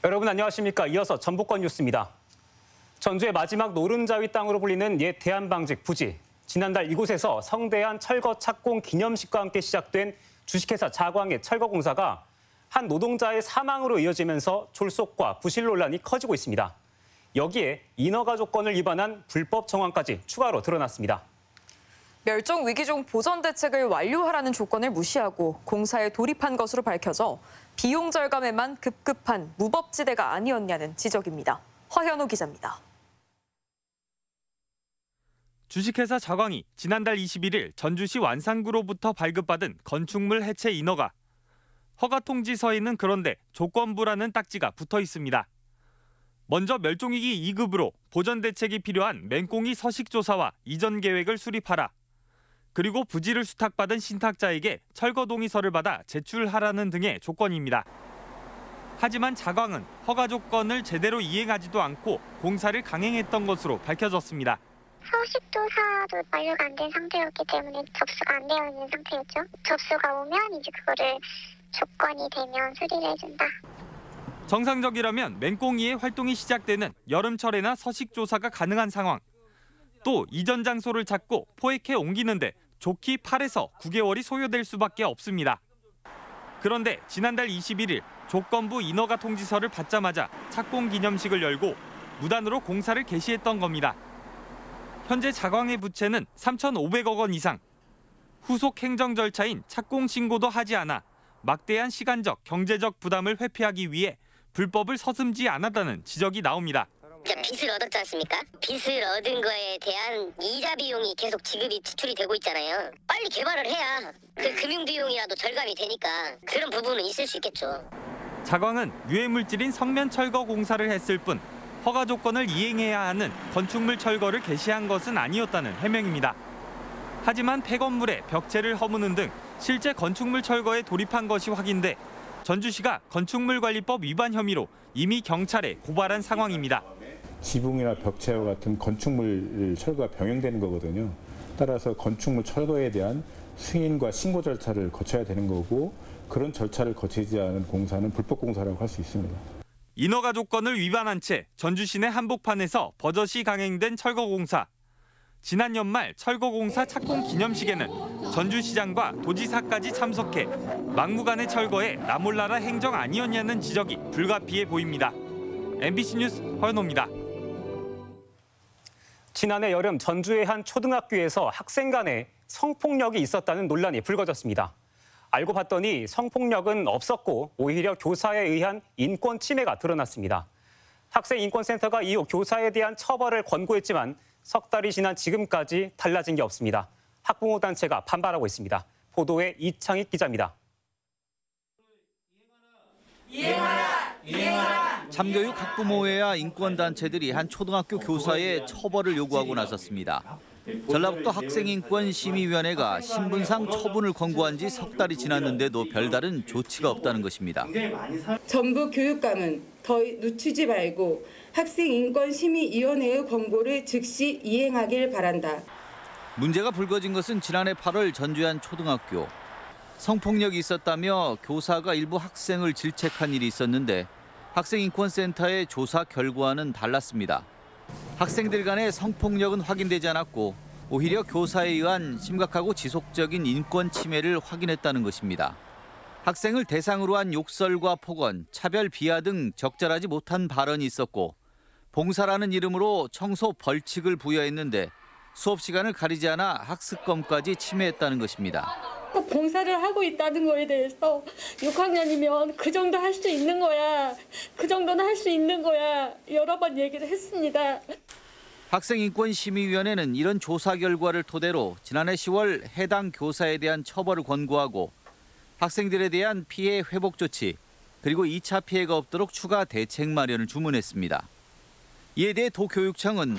여러분 안녕하십니까? 이어서 전북권 뉴스입니다. 전주의 마지막 노른자위 땅으로 불리는 옛 대한방직 부지. 지난달 이곳에서 성대한 철거 착공 기념식과 함께 시작된 주식회사 자광의 철거 공사가 한 노동자의 사망으로 이어지면서 졸속과 부실 논란이 커지고 있습니다. 여기에 인허가 조건을 위반한 불법 정황까지 추가로 드러났습니다. 멸종 위기종 보전 대책을 완료하라는 조건을 무시하고 공사에 돌입한 것으로 밝혀져 비용 절감에만 급급한 무법지대가 아니었냐는 지적입니다. 허현우 기자입니다. 주식회사 자광이 지난달 21일 전주시 완산구로부터 발급받은 건축물 해체 인허가. 허가 통지서에는 그런데 조건부라는 딱지가 붙어 있습니다. 먼저 멸종위기 2급으로 보전 대책이 필요한 맹꽁이 서식조사와 이전 계획을 수립하라. 그리고 부지를 수탁받은 신탁자에게 철거 동의서를 받아 제출하라는 등의 조건입니다. 하지만 자광은 허가 조건을 제대로 이행하지도 않고 공사를 강행했던 것으로 밝혀졌습니다. 서식조사도 완료가 안 된 상태였기 때문에 접수가 안 되어 있는 상태였죠. 접수가 오면 이제 그거를 조건이 되면 수리를 해준다. 정상적이라면 맹꽁이의 활동이 시작되는 여름철에나 서식조사가 가능한 상황. 또 이전 장소를 찾고 포획해 옮기는데 좋기 8에서 9개월이 소요될 수밖에 없습니다. 그런데 지난달 21일 조건부 인허가 통지서를 받자마자 착공 기념식을 열고 무단으로 공사를 개시했던 겁니다. 현재 자광의 부채는 3,500억 원 이상. 후속 행정 절차인 착공 신고도 하지 않아 막대한 시간적, 경제적 부담을 회피하기 위해 불법을 서슴지 않았다는 지적이 나옵니다. 빚을 얻었지 않습니까? 빚을 얻은 거에 대한 이자 비용이 계속 지출이 되고 있잖아요. 빨리 개발을 해야 그 금융 비용이라도 절감이 되니까 그런 부분은 있을 수 있겠죠. 자광은 유해물질인 성면 철거 공사를 했을 뿐 허가 조건을 이행해야 하는 건축물 철거를 개시한 것은 아니었다는 해명입니다. 하지만 폐건물에 벽체를 허무는 등 실제 건축물 철거에 돌입한 것이 확인돼 전주시가 건축물관리법 위반 혐의로 이미 경찰에 고발한 상황입니다. 지붕이나 벽체와 같은 건축물 철거가 병행되는 거거든요. 따라서 건축물 철거에 대한 승인과 신고 절차를 거쳐야 되는 거고 그런 절차를 거치지 않은 공사는 불법 공사라고 할 수 있습니다. 인허가 조건을 위반한 채 전주시 내 한복판에서 버젓이 강행된 철거 공사. 지난 연말 철거 공사 착공 기념식에는 전주시장과 도지사까지 참석해 막무가내 철거에 나몰라라 행정 아니었냐는 지적이 불가피해 보입니다. MBC 뉴스 허연호입니다. 지난해 여름 전주의 한 초등학교에서 학생 간에 성폭력이 있었다는 논란이 불거졌습니다. 알고 봤더니 성폭력은 없었고 오히려 교사에 의한 인권 침해가 드러났습니다. 학생인권센터가 이후 교사에 대한 처벌을 권고했지만 석 달이 지난 지금까지 달라진 게 없습니다. 학부모 단체가 반발하고 있습니다. 보도에 이창익 기자입니다. 참교육 학부모회와 인권단체들이 한 초등학교 교사의 처벌을 요구하고 나섰습니다. 전라북도 학생인권심의위원회가 신분상 처분을 권고한 지 석 달이 지났는데도 별다른 조치가 없다는 것입니다. 정부 교육감은 더 늦추지 말고 학생인권심의위원회의 권고를 즉시 이행하길 바란다. 문제가 불거진 것은 지난해 8월 전주의 한 초등학교. 성폭력이 있었다며 교사가 일부 학생을 질책한 일이 있었는데 학생인권센터의 조사 결과와는 달랐습니다. 학생들 간의 성폭력은 확인되지 않았고 오히려 교사에 의한 심각하고 지속적인 인권 침해를 확인했다는 것입니다. 학생을 대상으로 한 욕설과 폭언, 차별 비하 등 적절하지 못한 발언이 있었고 봉사라는 이름으로 청소 벌칙을 부여했는데 수업 시간을 가리지 않아 학습권까지 침해했다는 것입니다. 봉사를 하고 있다는 거에 대해서 6학년이면 그 정도 할 수 있는 거야. 그 정도는 할 수 있는 거야. 여러 번 얘기를 했습니다. 학생인권심의위원회는 이런 조사 결과를 토대로 지난해 10월 해당 교사에 대한 처벌을 권고하고 학생들에 대한 피해 회복 조치 그리고 2차 피해가 없도록 추가 대책 마련을 주문했습니다. 이에 대해 도교육청은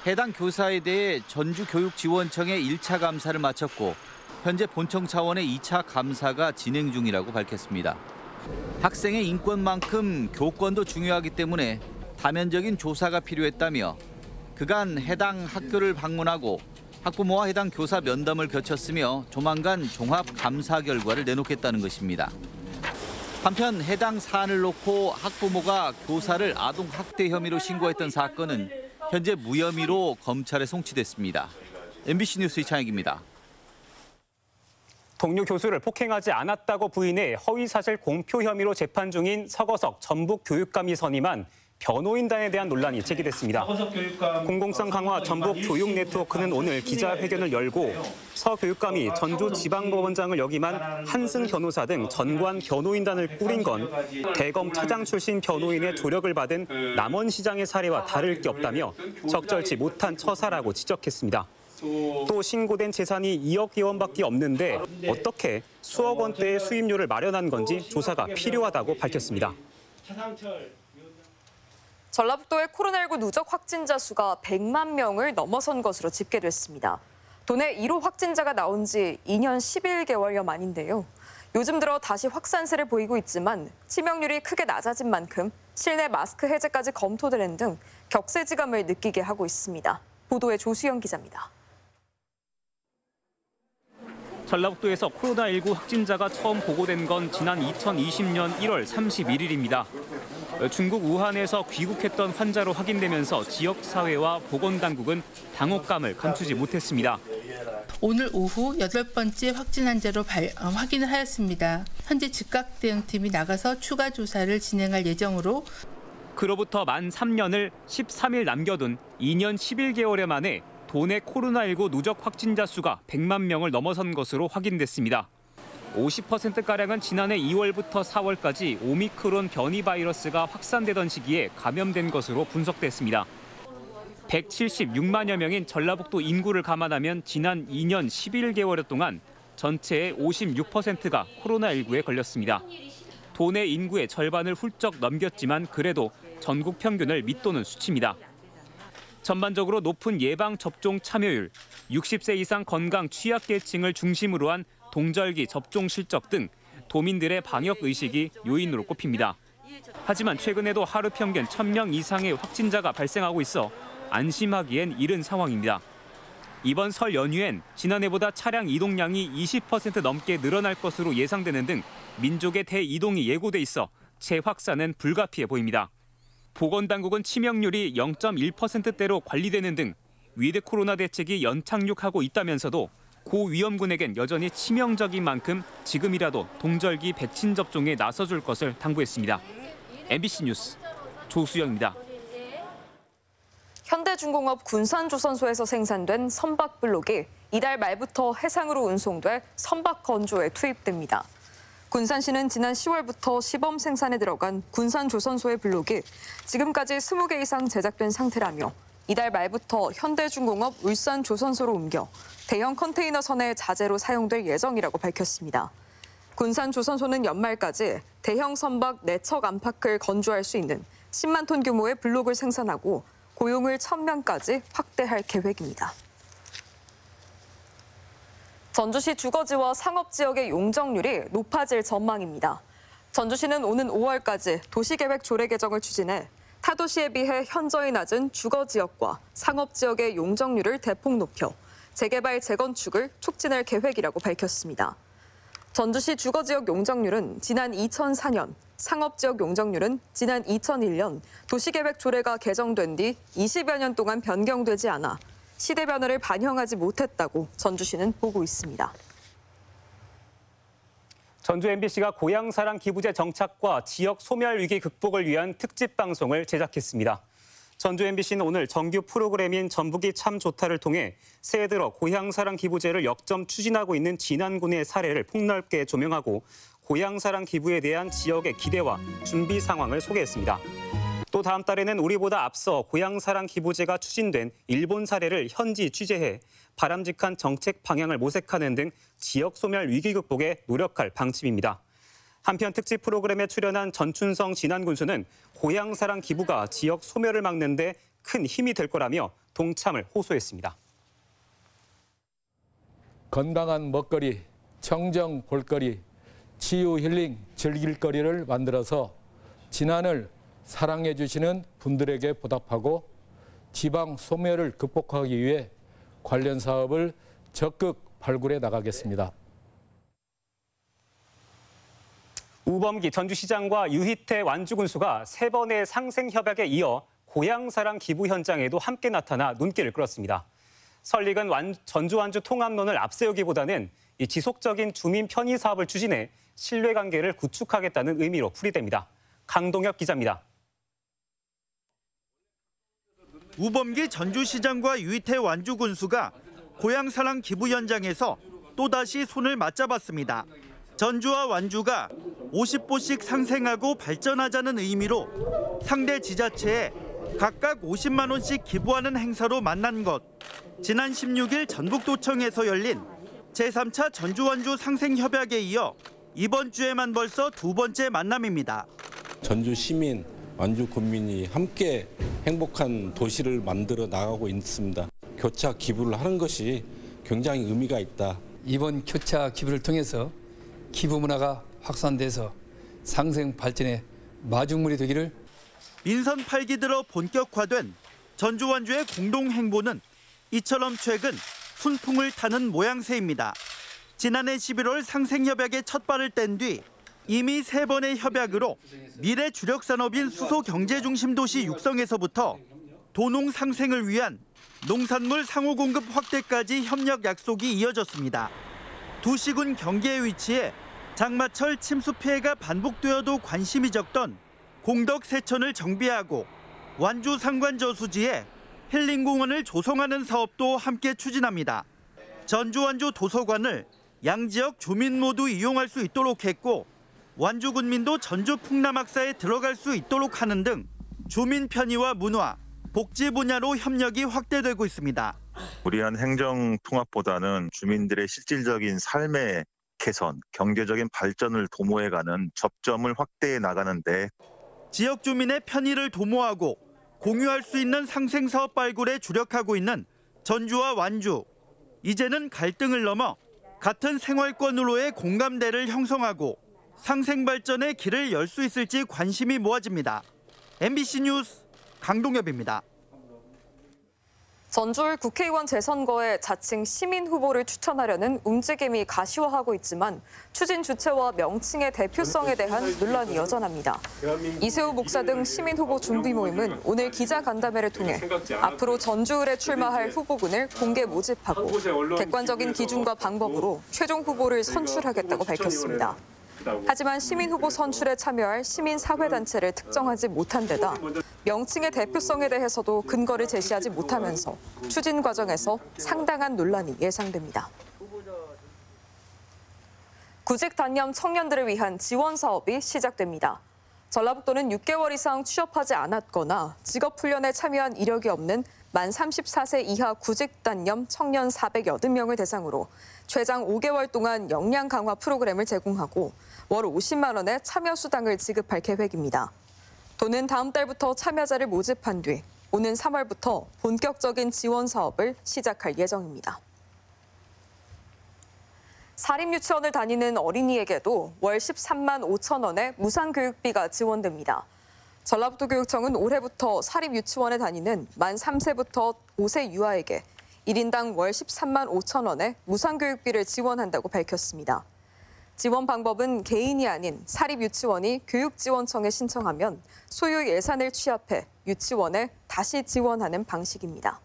해당 교사에 대해 전주교육지원청에 1차 감사를 마쳤고 현재 본청 차원의 2차 감사가 진행 중이라고 밝혔습니다. 학생의 인권만큼 교권도 중요하기 때문에 다면적인 조사가 필요했다며 그간 해당 학교를 방문하고 학부모와 해당 교사 면담을 거쳤으며 조만간 종합 감사 결과를 내놓겠다는 것입니다. 한편 해당 사안을 놓고 학부모가 교사를 아동 학대 혐의로 신고했던 사건은 현재 무혐의로 검찰에 송치됐습니다. MBC 뉴스 이창익입니다. 동료 교수를 폭행하지 않았다고 부인해 허위사실 공표 혐의로 재판 중인 서거석 전북교육감이 선임한 변호인단에 대한 논란이 제기됐습니다. 공공성 강화 전북교육네트워크는 오늘 기자회견을 열고 서 교육감이 전주지방법원장을 역임한 한승 변호사 등 전관 변호인단을 꾸린 건 대검 차장 출신 변호인의 조력을 받은 남원시장의 사례와 다를 게 없다며 적절치 못한 처사라고 지적했습니다. 또 신고된 재산이 2억 원밖에 없는데 어떻게 수억 원대의 수임료를 마련한 건지 조사가 필요하다고 밝혔습니다. 전라북도의 코로나19 누적 확진자 수가 100만 명을 넘어선 것으로 집계됐습니다. 도내 1호 확진자가 나온 지 2년 11개월여 만인데요. 요즘 들어 다시 확산세를 보이고 있지만 치명률이 크게 낮아진 만큼 실내 마스크 해제까지 검토되는 등 격세지감을 느끼게 하고 있습니다. 보도에 조수영 기자입니다. 전라북도에서 코로나19 확진자가 처음 보고된 건 지난 2020년 1월 31일입니다. 중국 우한에서 귀국했던 환자로 확인되면서 지역사회와 보건당국은 당혹감을 감추지 못했습니다. 오늘 오후 8번째 확진 환자로 확인을 하였습니다. 현재 즉각 대응팀이 나가서 추가 조사를 진행할 예정으로 그로부터 만 3년을 13일 남겨둔 2년 11개월여 만에 도내 코로나19 누적 확진자 수가 100만 명을 넘어선 것으로 확인됐습니다. 50%가량은 지난해 2월부터 4월까지 오미크론 변이 바이러스가 확산되던 시기에 감염된 것으로 분석됐습니다. 176만여 명인 전라북도 인구를 감안하면 지난 2년 11개월 동안 전체의 56%가 코로나19에 걸렸습니다. 도내 인구의 절반을 훌쩍 넘겼지만 그래도 전국 평균을 밑도는 수치입니다. 전반적으로 높은 예방접종 참여율, 60세 이상 건강 취약계층을 중심으로 한 동절기 접종 실적 등 도민들의 방역 의식이 요인으로 꼽힙니다. 하지만 최근에도 하루 평균 1,000명 이상의 확진자가 발생하고 있어 안심하기엔 이른 상황입니다. 이번 설 연휴엔 지난해보다 차량 이동량이 20% 넘게 늘어날 것으로 예상되는 등 민족의 대이동이 예고돼 있어 재확산은 불가피해 보입니다. 보건당국은 치명률이 0.1%대로 관리되는 등 위드 코로나 대책이 연착륙하고 있다면서도 고위험군에겐 여전히 치명적인 만큼 지금이라도 동절기 백신 접종에 나서줄 것을 당부했습니다. MBC 뉴스 조수영입니다. 현대중공업 군산조선소에서 생산된 선박블록이 이달 말부터 해상으로 운송돼 선박 건조에 투입됩니다. 군산시는 지난 10월부터 시범 생산에 들어간 군산조선소의 블록이 지금까지 20개 이상 제작된 상태라며 이달 말부터 현대중공업 울산조선소로 옮겨 대형 컨테이너선의 자재로 사용될 예정이라고 밝혔습니다. 군산조선소는 연말까지 대형 선박 4척 안팎을 건조할 수 있는 10만 톤 규모의 블록을 생산하고 고용을 1,000명까지 확대할 계획입니다. 전주시 주거지와 상업지역의 용적률이 높아질 전망입니다. 전주시는 오는 5월까지 도시계획 조례 개정을 추진해 타도시에 비해 현저히 낮은 주거지역과 상업지역의 용적률을 대폭 높여 재개발, 재건축을 촉진할 계획이라고 밝혔습니다. 전주시 주거지역 용적률은 지난 2004년, 상업지역 용적률은 지난 2001년 도시계획 조례가 개정된 뒤 20여 년 동안 변경되지 않아 시대 변화를 반영하지 못했다고 전주시는 보고 있습니다. 전주 MBC가 고향사랑 기부제 정착과 지역 소멸 위기 극복을 위한 특집 방송을 제작했습니다. 전주 MBC는 오늘 정규 프로그램인 전북이 참 좋다를 통해 새해 들어 고향사랑 기부제를 역점 추진하고 있는 진안군의 사례를 폭넓게 조명하고 고향사랑 기부에 대한 지역의 기대와 준비 상황을 소개했습니다. 또 다음 달에는 우리보다 앞서 고향사랑 기부제가 추진된 일본 사례를 현지 취재해 바람직한 정책 방향을 모색하는 등 지역 소멸 위기 극복에 노력할 방침입니다. 한편 특집 프로그램에 출연한 전춘성 진안군수는 고향사랑 기부가 지역 소멸을 막는 데 큰 힘이 될 거라며 동참을 호소했습니다. 건강한 먹거리, 청정 볼거리, 치유 힐링 즐길 거리를 만들어서 진안을 사랑해 주시는 분들에게 보답하고 지방 소멸을 극복하기 위해 관련 사업을 적극 발굴해 나가겠습니다. 우범기 전주시장과 유희태 완주군수가 3번의 상생 협약에 이어 고향사랑 기부 현장에도 함께 나타나 눈길을 끌었습니다. 설익은 전주 완주 통합론을 앞세우기보다는 이 지속적인 주민 편의 사업을 추진해 신뢰관계를 구축하겠다는 의미로 풀이됩니다. 강동혁 기자입니다. 우범기 전주시장과 유희태 완주군수가 고향사랑 기부 현장에서 또다시 손을 맞잡았습니다. 전주와 완주가 50보씩 상생하고 발전하자는 의미로 상대 지자체에 각각 50만 원씩 기부하는 행사로 만난 것. 지난 16일 전북도청에서 열린 제3차 전주-완주 상생협약에 이어 이번 주에만 벌써 2번째 만남입니다. 전주 시민, 완주 군민이 함께 행복한 도시를 만들어 나가고 있습니다. 교차 기부를 하는 것이 굉장히 의미가 있다. 이번 교차 기부를 통해서 기부 문화가 확산돼서 상생 발전의 마중물이 되기를. 인선 8기 들어 본격화된 전주 완주의 공동 행보는 이처럼 최근 순풍을 타는 모양새입니다. 지난해 11월 상생협약에 첫 발을 뗀 뒤 이미 3번의 협약으로 미래 주력 산업인 수소 경제 중심 도시 육성에서부터 도농 상생을 위한 농산물 상호 공급 확대까지 협력 약속이 이어졌습니다. 두 시군 경계에 위치해 장마철 침수 피해가 반복되어도 관심이 적던 공덕 세천을 정비하고 완주 상관 저수지에 힐링공원을 조성하는 사업도 함께 추진합니다. 전주 완주 도서관을 양지역 주민 모두 이용할 수 있도록 했고 완주 군민도 전주 풍남학사에 들어갈 수 있도록 하는 등 주민 편의와 문화, 복지 분야로 협력이 확대되고 있습니다. 무리한 행정 통합보다는 주민들의 실질적인 삶의 개선, 경제적인 발전을 도모해가는 접점을 확대해 나가는데 지역 주민의 편의를 도모하고 공유할 수 있는 상생사업 발굴에 주력하고 있는 전주와 완주. 이제는 갈등을 넘어 같은 생활권으로의 공감대를 형성하고 상생 발전의 길을 열 수 있을지 관심이 모아집니다. MBC 뉴스 강동엽입니다. 전주울 국회의원 재선거에 자칭 시민 후보를 추천하려는 움직임이 가시화하고 있지만 추진 주체와 명칭의 대표성에 대한 논란이 여전합니다. 이세호 목사 등 시민 후보 준비 모임은 오늘 기자 간담회를 통해 앞으로 전주울에 출마할 후보군을 공개 모집하고 객관적인 기준과 방법으로 최종 후보를 선출하겠다고 밝혔습니다. 하지만 시민 후보 선출에 참여할 시민사회단체를 특정하지 못한 데다 명칭의 대표성에 대해서도 근거를 제시하지 못하면서 추진 과정에서 상당한 논란이 예상됩니다. 구직 단념 청년들을 위한 지원 사업이 시작됩니다. 전라북도는 6개월 이상 취업하지 않았거나 직업훈련에 참여한 이력이 없는 만 34세 이하 구직 단념 청년 480명을 대상으로 최장 5개월 동안 역량 강화 프로그램을 제공하고 월 50만 원의 참여 수당을 지급할 계획입니다. 도는 다음 달부터 참여자를 모집한 뒤 오는 3월부터 본격적인 지원 사업을 시작할 예정입니다. 사립유치원을 다니는 어린이에게도 월 13만 5천 원의 무상교육비가 지원됩니다. 전라북도교육청은 올해부터 사립유치원에 다니는 만 3세부터 5세 유아에게 1인당 월 13만 5천 원의 무상교육비를 지원한다고 밝혔습니다. 지원 방법은 개인이 아닌 사립유치원이 교육지원청에 신청하면 소유 예산을 취합해 유치원에 다시 지원하는 방식입니다.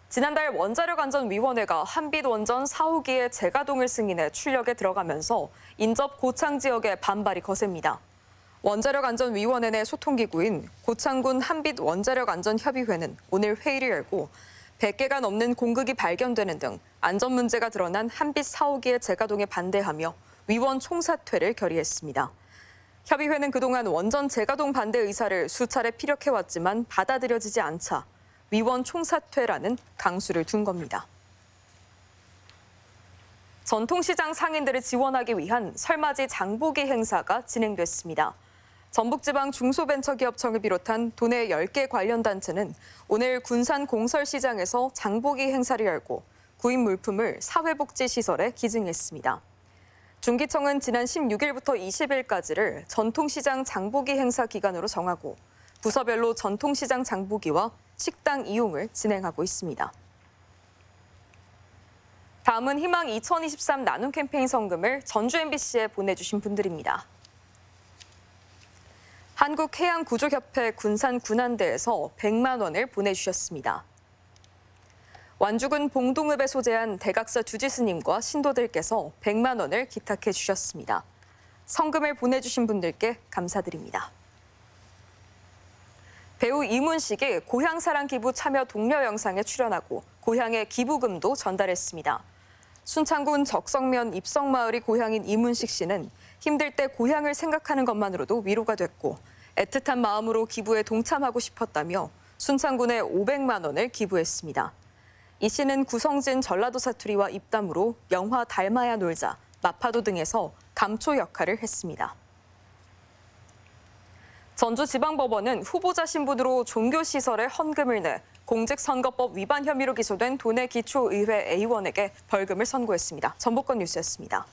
지난달 원자력안전위원회가 한빛원전 4호기의 재가동을 승인해 출력에 들어가면서 인접 고창 지역의 반발이 거셉니다. 원자력안전위원회 내 소통기구인 고창군 한빛원자력안전협의회는 오늘 회의를 열고 100개가 넘는 공극이 발견되는 등 안전 문제가 드러난 한빛 4호기의 재가동에 반대하며 위원 총사퇴를 결의했습니다. 협의회는 그동안 원전 재가동 반대 의사를 수차례 피력해왔지만 받아들여지지 않자 위원 총사퇴라는 강수를 둔 겁니다. 전통시장 상인들을 지원하기 위한 설맞이 장보기 행사가 진행됐습니다. 전북지방 중소벤처기업청을 비롯한 도내 10개 관련 단체는 오늘 군산 공설시장에서 장보기 행사를 열고 구입 물품을 사회복지시설에 기증했습니다. 중기청은 지난 16일부터 20일까지를 전통시장 장보기 행사 기간으로 정하고 부서별로 전통시장 장보기와 식당 이용을 진행하고 있습니다. 다음은 희망 2023 나눔 캠페인 성금을 전주 MBC에 보내주신 분들입니다. 한국해양구조협회 군산군안대에서 100만 원을 보내주셨습니다. 완주군 봉동읍에 소재한 대각사 주지스님과 신도들께서 100만 원을 기탁해 주셨습니다. 성금을 보내주신 분들께 감사드립니다. 배우 이문식이 고향사랑 기부 참여 독려 영상에 출연하고 고향의 기부금도 전달했습니다. 순창군 적성면 입성마을이 고향인 이문식 씨는 힘들 때 고향을 생각하는 것만으로도 위로가 됐고 애틋한 마음으로 기부에 동참하고 싶었다며 순창군에 500만 원을 기부했습니다. 이 씨는 구성진 전라도 사투리와 입담으로 영화 닮아야 놀자, 마파도 등에서 감초 역할을 했습니다. 전주지방법원은 후보자 신분으로 종교시설에 헌금을 내 공직선거법 위반 혐의로 기소된 도내 기초의회 A원에게 벌금을 선고했습니다. 전북권 뉴스였습니다.